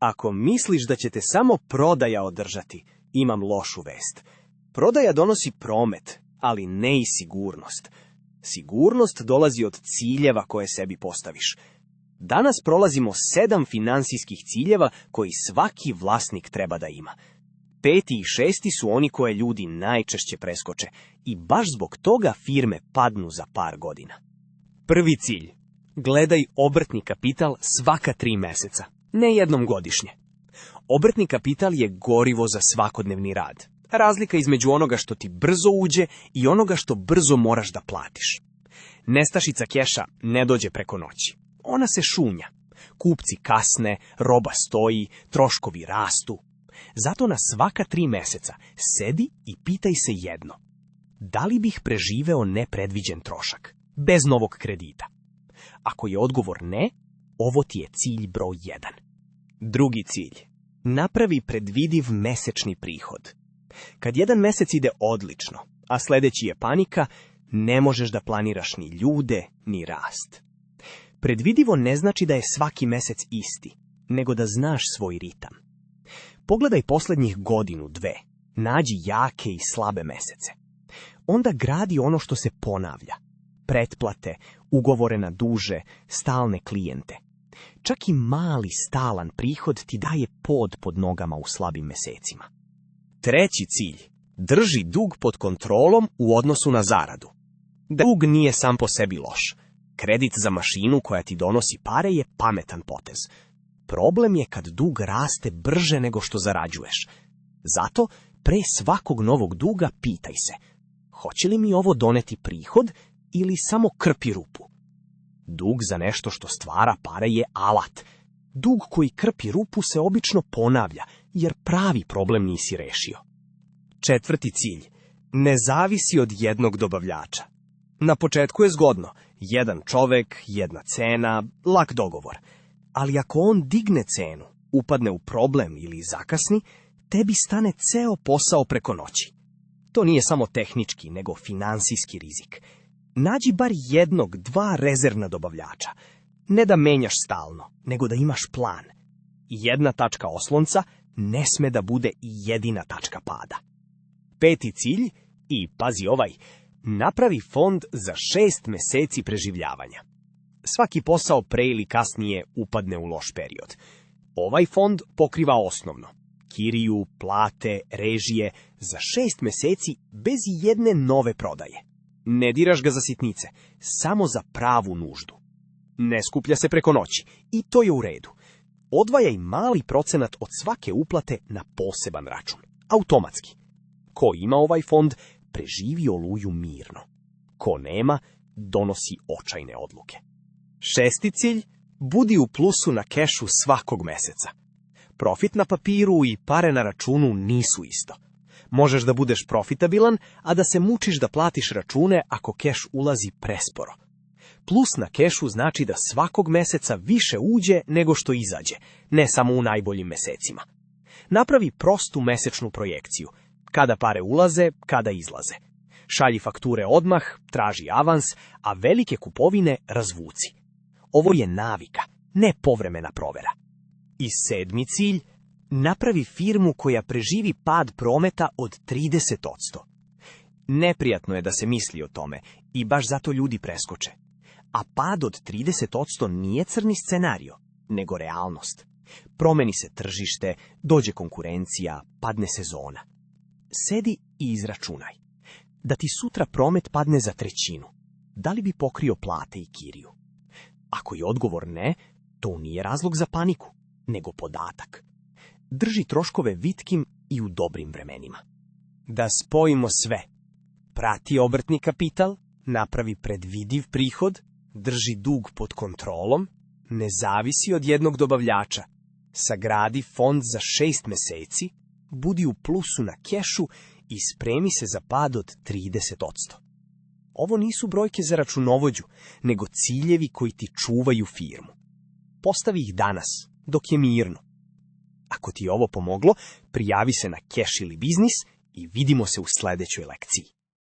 Ako misliš da će te samo prodaja održati, imam lošu vest. Prodaja donosi promet, ali ne i sigurnost. Sigurnost dolazi od ciljeva koje sebi postaviš. Danas prolazimo 7 finansijskih ciljeva koji svaki vlasnik treba da ima. 5. i 6. su oni koje ljudi najčešće preskoče i baš zbog toga firme padnu za par godina. Prvi cilj. Gledaj obrtni kapital svaka 3 meseca, ne jednom godišnje. Obrtni kapital je gorivo za svakodnevni rad. Razlika između onoga što ti brzo uđe i onoga što brzo moraš da platiš. Nestašica keša ne dođe preko noći. Ona se šunja. Kupci kasne, roba stoji, troškovi rastu. Zato na svaka 3 meseca sedi i pitaj se jedno. Da li bih preživeo nepredviđen trošak, bez novog kredita? Ako je odgovor ne, ovo ti je cilj broj 1. Drugi cilj. Napravi predvidiv mesečni prihod. Kad jedan mesec ide odlično, a sljedeći je panika, ne možeš da planiraš ni ljude, ni rast. Predvidivo ne znači da je svaki mesec isti, nego da znaš svoj ritam. Pogledaj posljednjih godinu, 2, nađi jake i slabe mesece. Onda gradi ono što se ponavlja. Pretplate, ugovore na duže, stalne klijente. Čak i mali stalan prihod ti daje pod nogama u slabim mesecima. Treći cilj. Drži dug pod kontrolom u odnosu na zaradu. Dug nije sam po sebi loš. Kredit za mašinu koja ti donosi pare je pametan potez. Problem je kad dug raste brže nego što zarađuješ. Zato, pre svakog novog duga pitaj se, hoće li mi ovo doneti prihod ili samo krpi rupu? Dug za nešto što stvara pare je alat. Dug koji krpi rupu se obično ponavlja, jer pravi problem nisi rešio. Četvrti cilj. Ne zavisi od jednog dobavljača. Na početku je zgodno. Jedan čovek, jedna cena, lak dogovor. Ali ako on digne cenu, upadne u problem ili zakasni, tebi stane ceo posao preko noći. To nije samo tehnički, nego finansijski rizik. Nađi bar 1, 2 rezervna dobavljača. Ne da menjaš stalno, nego da imaš plan. Jedna tačka oslonca ne sme da bude i jedina tačka pada. 5. cilj, i pazi ovaj, napravi fond za 6 meseci preživljavanja. Svaki posao pre ili kasnije upadne u loš period. Ovaj fond pokriva osnovno. Kiriju, plate, režije, za 6 meseci bez jedne nove prodaje. Ne diraš ga za sitnice, samo za pravu nuždu. Ne skuplja se preko noći, i to je u redu. Odvajaj mali procenat od svake uplate na poseban račun, automatski. Ko ima ovaj fond, preživi oluju mirno. Ko nema, donosi očajne odluke. 6. cilj, budi u plusu na kešu svakog meseca. Profit na papiru i pare na računu nisu isto. Možeš da budeš profitabilan, a da se mučiš da platiš račune ako keš ulazi presporo. Plus na kešu znači da svakog meseca više uđe nego što izađe, ne samo u najboljim mesecima. Napravi prostu mesečnu projekciju. Kada pare ulaze, kada izlaze. Šalji fakture odmah, traži avans, a velike kupovine razvuci. Ovo je navika, ne povremena provera. I 7. cilj, napravi firmu koja preživi pad prometa od 30%. Neprijatno je da se misli o tome i baš zato ljudi preskoče. A pad od 30% nije crni scenario, nego realnost. Promeni se tržište, dođe konkurencija, padne sezona. Sedi i izračunaj. Da ti sutra promet padne za 1/3, da li bi pokrio plate i kiriju? Ako je odgovor ne, to nije razlog za paniku, nego podatak. Drži troškove vitkim i u dobrim vremenima. Da spojimo sve. Prati obrtni kapital, napravi predvidiv prihod, drži dug pod kontrolom, ne zavisi od jednog dobavljača, sagradi fond za 6 meseci, budi u plusu na kešu i spremi se za pad od 30%. Ovo nisu brojke za računovođu, nego ciljevi koji ti čuvaju firmu. Postavi ih danas, dok je mirno. Ako ti je ovo pomoglo, prijavi se na Cash ili Biznis i vidimo se u sljedećoj lekciji.